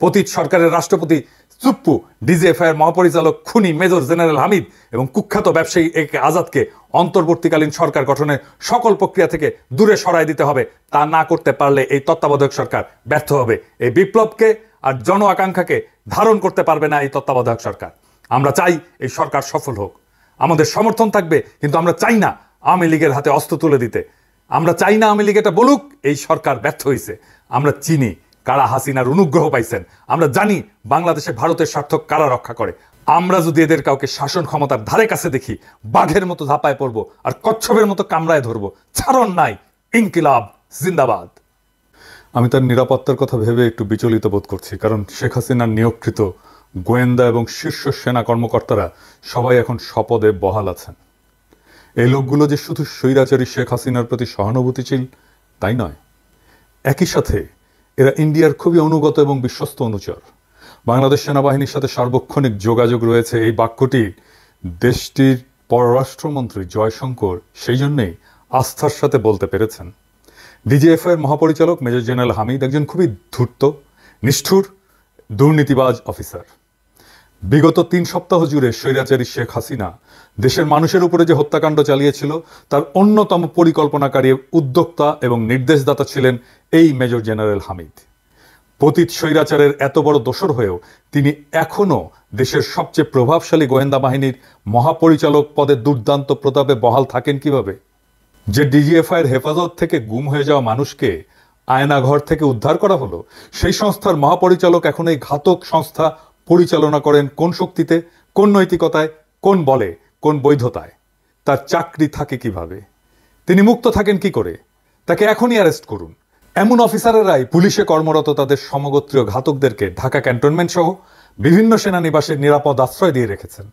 পতিত সরকারের রাষ্ট্রপতি চুপ্পু ডিজিএফআইয়ের মহাপরিচালক খুনি মেজর জেনারেল হামিদ এবং কুখ্যাত ব্যবসায়ী একে আজাদকে অন্তর্বর্তীকালীন সরকার গঠনের সকল প্রক্রিয়া থেকে দূরে সরাই দিতে হবে। তা না করতে পারলে এই তত্ত্বাবধায়ক সরকার ব্যর্থ হবে। এই বিপ্লবকে আর জন আকাঙ্ক্ষাকে ধারণ করতে পারবে না এই তত্ত্বাবধায়ক সরকার। আমরা চাই এই সরকার সফল হোক, আমাদের সমর্থন থাকবে, কিন্তু আমরা চাই না আওয়ামী লীগের হাতে অস্ত্র তুলে দিতে। আমরা চাই না আওয়ামী লীগ এটা বলুক এই সরকার ব্যর্থ হয়েছে। আমরা চিনি কারা হাসিনার অনুগ্রহ পাইছেন, আমরা জানি বাংলাদেশে ভারতের স্বার্থ কারা রক্ষা করে। আমরা যদি এদের কাউকে শাসন ক্ষমতার ধারে কাছে দেখি, বাঘের মতো ধাপায় পড়বো আর কচ্ছপের মতো কামড়ায় ধরবো। ছাড়ন নাই। ইনকিলাব জিন্দাবাদ। আমি তার নিরাপত্তার কথা ভেবে একটু বিচলিত বোধ করছি, কারণ শেখ হাসিনার নিয়োগকৃত গোয়েন্দা এবং শীর্ষ সেনা কর্মকর্তারা সবাই এখন স্বপদে বহাল আছেন। এই লোকগুলো যে শুধু স্বৈরাচারী শেখ হাসিনার প্রতি সহানুভূতিশীল তাই নয়, একই সাথে এরা ইন্ডিয়ার খুবই অনুগত এবং বিশ্বস্ত অনুচর। বাংলাদেশ সেনাবাহিনীর সাথে সার্বক্ষণিক যোগাযোগ রয়েছে, এই বাক্যটি দেশটির পররাষ্ট্রমন্ত্রী জয়শঙ্কর সেই জন্যেই আস্থার সাথে বলতে পেরেছেন। ডিজিএফআইয়ের মহাপরিচালক মেজর জেনারেল হামিদ একজন খুবই ধূর্ত, নিষ্ঠুর, দুর্নীতিবাজ অফিসার। বিগত 3 সপ্তাহ জুড়ে স্বৈরাচারী শেখ হাসিনা দেশের মানুষের উপরে যে হত্যাকাণ্ড চালিয়েছিল তার অন্যতম পরিকল্পনাকারী, উদ্যোক্তা এবং নির্দেশদাতা ছিলেন এই মেজর জেনারেল হামিদ। পতিত স্বৈরাচারের এত বড় দোসর হয়েও তিনি এখনও দেশের সবচেয়ে প্রভাবশালী গোয়েন্দা বাহিনীর মহাপরিচালক পদে দুর্দান্ত প্রতাপে বহাল থাকেন কিভাবে? যে ডিজিএফআইয়ের হেফাজত থেকে গুম হয়ে যাওয়া মানুষকে আয়নাঘর থেকে উদ্ধার করা হলো, সেই সংস্থার মহাপরিচালক এখন এই ঘাতক সংস্থা পরিচালনা করেন কোন শক্তিতে, কোন নৈতিকতায়, কোন বলে, কোন বৈধতায়? তার চাকরি থাকে কিভাবে? তিনি মুক্ত থাকেন কি করে? তাকে এখনই অ্যারেস্ট করুন। এমন অফিসারেরাই পুলিশে কর্মরত তাদের সমগোত্রীয় ঘাতকদেরকে ঢাকা ক্যান্টনমেন্ট সহ বিভিন্ন সেনানিবাসের নিরাপদ আশ্রয় দিয়ে রেখেছেন।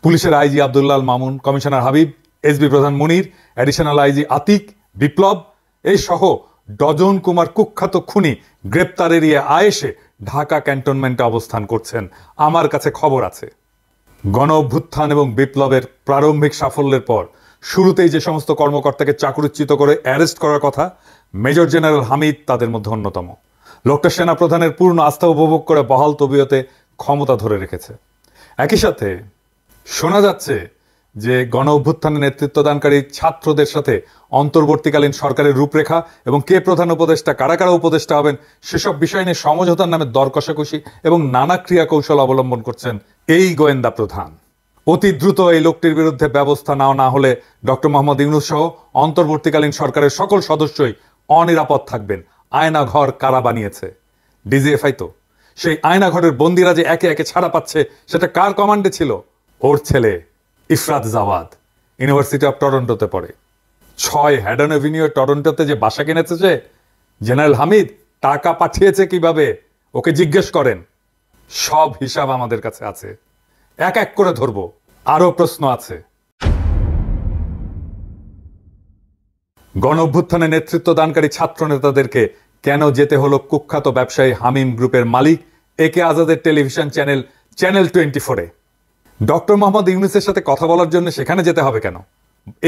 পুলিশের IG Abdullah Mamun, commissioner Habib, SB প্রধান মুনির, অ্যাডিশনাল আইজি আতিক, বিপ্লব এই সহ ডজন কুমার কুখ্যাত খুনি গ্রেপ্তার এড়িয়ে আয়েসে ঢাকা ক্যান্টনমেন্টে অবস্থান করছেন। আমার কাছে খবর আছে, গণ অভ্যুত্থান এবং বিপ্লবের প্রারম্ভিক সাফল্যের পর শুরুতেই যে সমস্ত কর্মকর্তাকে চাকরিচ্যুত করে অ্যারেস্ট করার কথা, মেজর জেনারেল হামিদ তাদের মধ্যে অন্যতম। লোকটা সেনা প্রধানের পূর্ণ আস্থা উপভোগ করে বহাল তবিয়তে ক্ষমতা ধরে রেখেছে। একই সাথে শোনা যাচ্ছে যে গণ অভ্যুত্থানে নেতৃত্বদানকারী ছাত্রদের সাথে অন্তর্বর্তীকালীন সরকারের রূপরেখা এবং কে প্রধান উপদেষ্টা, কারা কারা উপদেষ্টা হবেন সেসব বিষয় নিয়ে সমঝোতার নামে দর কষাকষি এবং নানা ক্রিয়া কৌশল অবলম্বন করছেন এই গোয়েন্দা প্রধান। অতি দ্রুত এই লোকটির বিরুদ্ধে ব্যবস্থা না হলে ডক্টর মোহাম্মদ ইউনূস সহ অন্তর্বর্তীকালীন সরকারের সকল সদস্যই অনিরাপদ থাকবেন। আয়নাঘর কারা বানিয়েছে? ডিজিএফআই তো। সেই আয়নাঘরের বন্দিরা যে একে একে ছাড়া পাচ্ছে সেটা কার কমান্ডে ছিল? ওর ছেলে ইফরাত জাওয়াদ, ইউনিভার্সিটি অফ টরন্টোতে পড়ে। 6 হ্যাডন এভিনিউ টরন্টোতে যে বাসা কিনেছে যে জেনারেল হামিদ, টাকা পাঠিয়েছে কিভাবে ওকে জিজ্ঞেস করেন। সব হিসাব আমাদের কাছে আছে, এক এক করে ধরবো। আরো প্রশ্ন আছে। গণ অভ্যুত্থানে নেতৃত্ব দানকারী ছাত্র নেতাদেরকে কেন যেতে হলো কুখ্যাত ব্যবসায়ী হামিম গ্রুপের মালিক একে আজাদের টেলিভিশন চ্যানেল 24-এ? ডক্টর মোহাম্মদ ইউনূসের সাথে কথা বলার জন্য সেখানে যেতে হবে কেন?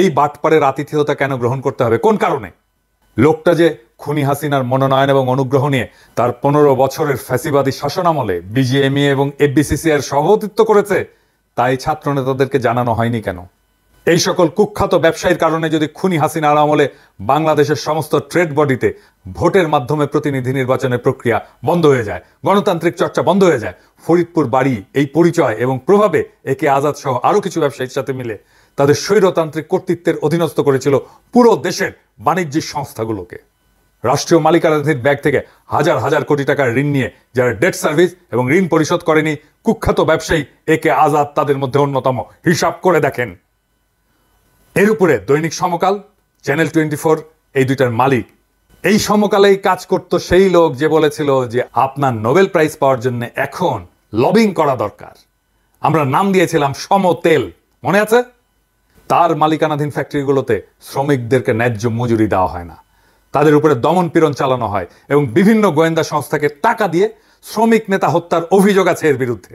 এই বাটপাড়ের আতিথেয়তা কেন গ্রহণ করতে হবে? কোন কারণে? লোকটা যে খুনি হাসিনার মনোনয়ন এবং অনুগ্রহ নিয়ে তার 15 বছরের ফ্যাসিবাদী শাসনামলে বিজিএমইএ এবং এফবিসিসিআর সভাপতিত্ব করেছে, তাই ছাত্র নেতাদেরকে জানানো হয়নি কেন? এই সকল কুখ্যাত ব্যবসায়ীর কারণে যদি খুনি হাসিনার আমলে বাংলাদেশের সমস্ত ট্রেড বডিতে ভোটের মাধ্যমে প্রতিনিধি নির্বাচনের প্রক্রিয়া বন্ধ হয়ে যায়, গণতান্ত্রিক চর্চা বন্ধ হয়ে যায়, ফরিদপুর বাড়ি এই পরিচয় এবং প্রভাবে একে আজাদ সহ আরো কিছু ব্যবসায়ীর সাথে মিলে তাদের স্বৈরতান্ত্রিক কর্তৃত্বের অধীনস্থ করেছিল পুরো দেশের বাণিজ্যিক সংস্থাগুলোকে। রাষ্ট্রীয় মালিকানাধীন ব্যাংক থেকে হাজার হাজার কোটি টাকার ঋণ নিয়ে যারা ডেট সার্ভিস এবং ঋণ পরিশোধ করেনি, কুখ্যাত ব্যবসায়ী একে আজাদ তাদের মধ্যে অন্যতম। হিসাব করে দেখেন। এর উপরে দৈনিক সমকাল, চ্যানেল 24 এই দুইটার মালিক। এই সমকালেই কাজ করত সেই লোক যে বলেছিল যে আপনার নোবেল প্রাইজ পাওয়ার জন্য এখন লবিং করা দরকার। আমরা নাম দিয়েছিলাম সমতেল, মনে আছে? তার মালিকানাধীন ফ্যাক্টরিগুলোতে শ্রমিকদেরকে ন্যায্য মজুরি দেওয়া হয় না, তাদের উপরে দমন পীড়ন চালানো হয় এবং বিভিন্ন গোয়েন্দা সংস্থাকে টাকা দিয়ে শ্রমিক নেতা হত্যার অভিযোগ আছে এর বিরুদ্ধে।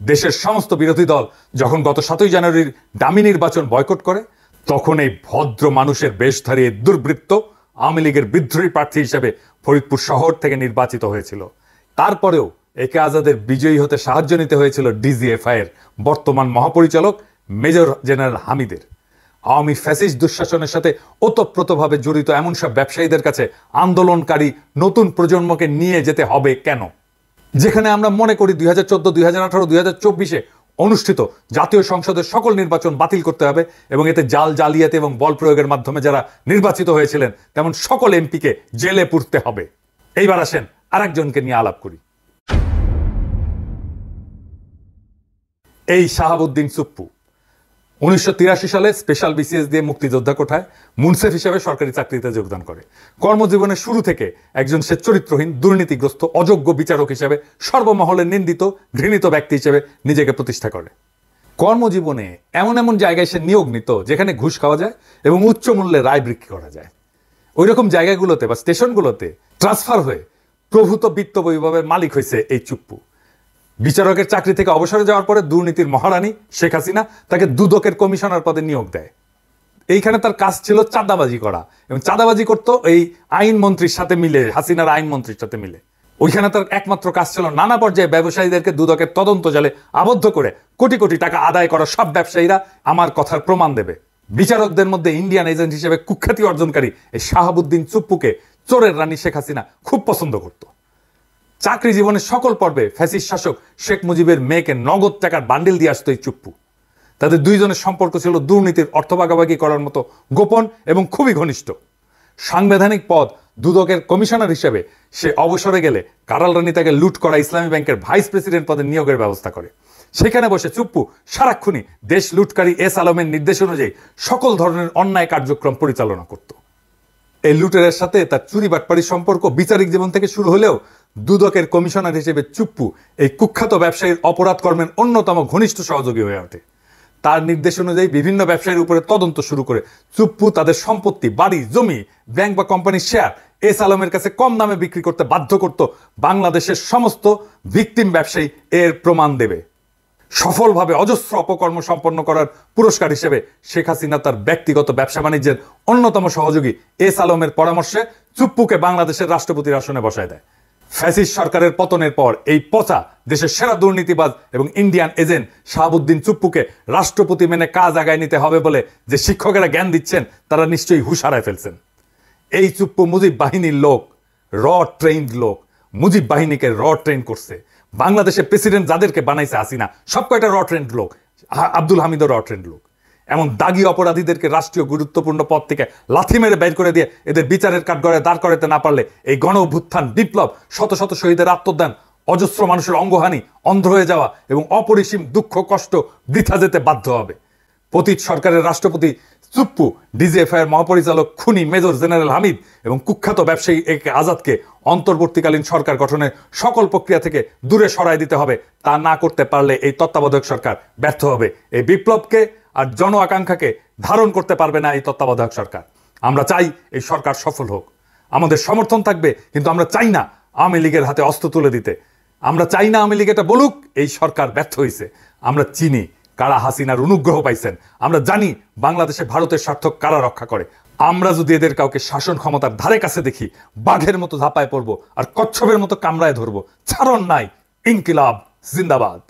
দেশের সমস্ত বিরোধী দল যখন গত 7 জানুয়ারির ডামি নির্বাচন বয়কট করে, তখন এই ভদ্র মানুষের বেশধারী দুর্বৃত্ত আওয়ামী লীগের বিদ্রোহী প্রার্থী হিসেবে ফরিদপুর শহর থেকে নির্বাচিত হয়েছিল। তারপরেও একে আজাদের বিজয়ী হতে সাহায্য নিতে হয়েছিল ডিজিএফআই এর বর্তমান মহাপরিচালক মেজর জেনারেল হামিদের। আওয়ামী ফ্যাসিস্ট দুঃশাসনের সাথে ওতপ্রোতভাবে জড়িত এমন সব ব্যবসায়ীদের কাছে আন্দোলনকারী নতুন প্রজন্মকে নিয়ে যেতে হবে কেন? যেখানে আমরা মনে করি 2014, 2018, 2024-এ অনুষ্ঠিত জাতীয় সংসদের সকল নির্বাচন বাতিল করতে হবে এবং এতে জালিয়াতি এবং বল প্রয়োগের মাধ্যমে যারা নির্বাচিত হয়েছিলেন তেমন সকল এমপিকে জেলে পুরতে হবে। এইবার আসেন আরেকজনকে নিয়ে আলাপ করি। এই শাহাবুদ্দিন চুপ্পু 1983 সালে স্পেশাল বিসিএস দিয়ে মুক্তিযোদ্ধা কোঠায় মুনসেফ হিসেবে সরকারি চাকরিতে যোগদান করে। কর্মজীবনের শুরু থেকে একজন সে চরিত্রহীন, দুর্নীতিগ্রস্ত, অযোগ্য বিচারক হিসেবে সর্বমহলে নিন্দিত, ঘৃণিত ব্যক্তি হিসেবে নিজেকে প্রতিষ্ঠা করে। কর্মজীবনে এমন এমন জায়গায় সে নিয়োগ নিত যেখানে ঘুষ খাওয়া যায় এবং উচ্চ মূল্যে রায় বিক্রি করা যায়। ওই রকম জায়গাগুলোতে বা স্টেশনগুলোতে ট্রান্সফার হয়ে প্রভূত বিত্ত বৈভবের মালিক হয়েছে এই চুপ্পু। বিচারকের চাকরি থেকে অবসরে যাওয়ার পরে দুর্নীতির মহারানী শেখ হাসিনা তাকে দুদকের কমিশনার পদে নিয়োগ দেয়। এইখানে তার কাজ ছিল চাঁদাবাজি করা এবং চাঁদাবাজি করতো এই আইনমন্ত্রীর সাথে মিলে, হাসিনার আইনমন্ত্রীর সাথে মিলে। ওইখানে তার একমাত্র কাজ ছিল নানা পর্যায়ে ব্যবসায়ীদেরকে দুদকের তদন্ত জালে আবদ্ধ করে কোটি কোটি টাকা আদায় করা। সব ব্যবসায়ীরা আমার কথার প্রমাণ দেবে। বিচারকদের মধ্যে ইন্ডিয়ান এজেন্ট হিসেবে কুখ্যাতি অর্জনকারী এই শাহাবুদ্দিন চুপ্পুকে চোরের রানী শেখ হাসিনা খুব পছন্দ করত। চাকরি জীবনের সকল পর্বে ফ্যাসিস্ট শাসক শেখ মুজিবের মেয়েকে নগদ টাকার বান্ডিল দিয়ে আসতো এই চুপ্পু। তাদের দুইজনের সম্পর্ক ছিল দুর্নীতির অর্থ ভাগাভাগি করার মতো গোপন এবং খুবই ঘনিষ্ঠ। সাংবিধানিক পদ দুদকের কমিশনার হিসেবে সে অবসরে গেলে কারাল রানী তাকে লুট করা ইসলামী ব্যাংকের ভাইস প্রেসিডেন্ট পদে নিয়োগের ব্যবস্থা করে। সেখানে বসে চুপ্পু সারাক্ষণই দেশ লুটকারী এস আলমের নির্দেশ অনুযায়ী সকল ধরনের অন্যায় কার্যক্রম পরিচালনা করত। এই লুটেরের সাথে তার চুরি বাটপাড়ির সম্পর্ক বিচারিক জীবন থেকে শুরু হলেও দুদকের কমিশনার হিসেবে চুপ্পু এই কুখ্যাত ব্যবসায়ীর অপরাধ কর্মের অন্যতম ঘনিষ্ঠ সহযোগী হয়ে ওঠে। তার নির্দেশ অনুযায়ী বিভিন্ন ব্যবসায়ীর উপরে তদন্ত শুরু করে চুপ্পু তাদের সম্পত্তি, বাড়ি, জমি, ব্যাংক বা কোম্পানির শেয়ার এস আলমের কাছে কম দামে বিক্রি করতে বাধ্য করত। বাংলাদেশের সমস্ত ভিকটিম ব্যবসায়ী এর প্রমাণ দেবে। সফলভাবে অজস্র অপকর্ম সম্পন্ন করার পুরস্কার হিসেবে শেখ হাসিনা তার ব্যক্তিগত ব্যবসা বাণিজ্যের অন্যতম সহযোগী এস আলমের পরামর্শে চুপ্পুকে বাংলাদেশের রাষ্ট্রপতির আসনে বসায় দেয়। ফ্যাসিস্ট সরকারের পতনের পর এই পচা দেশের সেরা দুর্নীতিবাজ এবং ইন্ডিয়ান এজেন্ট শাহাবুদ্দিন চুপ্পুকে রাষ্ট্রপতি মেনে কাজ আগায় নিতে হবে বলে যে শিক্ষকেরা জ্ঞান দিচ্ছেন তারা নিশ্চয়ই হুঁশ হারায় ফেলছেন। এই চুপ্পু মুজিব বাহিনীর লোক, র ট্রেন্ড লোক। মুজিব বাহিনীকে র ট্রেন করছে। বাংলাদেশের প্রেসিডেন্ট যাদেরকে বানাইছে হাসিনা সব কয়টা র ট্রেন্ড লোক। আব্দুল হামিদও র ট্রেন্ড লোক। এমন দাগী অপরাধীদেরকে রাষ্ট্রীয় গুরুত্বপূর্ণ পদ থেকে লাথি মেরে বের করে দিয়ে এদের বিচারের কাঠগড়ায় দাঁড় করাতে না পারলে এই গণ অভ্যুত্থান, বিপ্লব, শত শত শহীদের আত্মদান, অজস্র মানুষের অঙ্গহানি, অন্ধ হয়ে যাওয়া এবং অপরিসীম দুঃখ কষ্ট বৃথা যেতে বাধ্য হবে। পতিত সরকারের রাষ্ট্রপতি চুপ্পু, ডিজিএফআই এর মহাপরিচালক খুনি মেজর জেনারেল হামিদ এবং কুখ্যাত ব্যবসায়ী একে আজাদকে অন্তর্বর্তীকালীন সরকার গঠনের সকল প্রক্রিয়া থেকে দূরে সরাই দিতে হবে। তা না করতে পারলে এই তত্ত্বাবধায়ক সরকার ব্যর্থ হবে। এই বিপ্লবকে আর জন আকাঙ্ক্ষাকে ধারণ করতে পারবে না এই তত্ত্বাবধায়ক সরকার। আমরা চাই এই সরকার সফল হোক। আমাদের সমর্থন থাকবে, কিন্তু আমরা চাই না আওয়ামী লীগের হাতে অস্ত্র তুলে দিতে। আমরা চাই না আওয়ামী লীগ এটা বলুক এই সরকার ব্যর্থ হয়েছে। আমরা চিনি কারা হাসিনার অনুগ্রহ পাইছেন। আমরা জানি বাংলাদেশে ভারতের স্বার্থ কারা রক্ষা করে। আমরা যদি এদের কাউকে শাসন ক্ষমতার ধারে কাছে দেখি, বাঘের মতো ঝাঁপায় পড়বো আর কচ্ছপের মতো কামড়ায় ধরবো। ছাড়ন নাই। ইনকিলাব জিন্দাবাদ।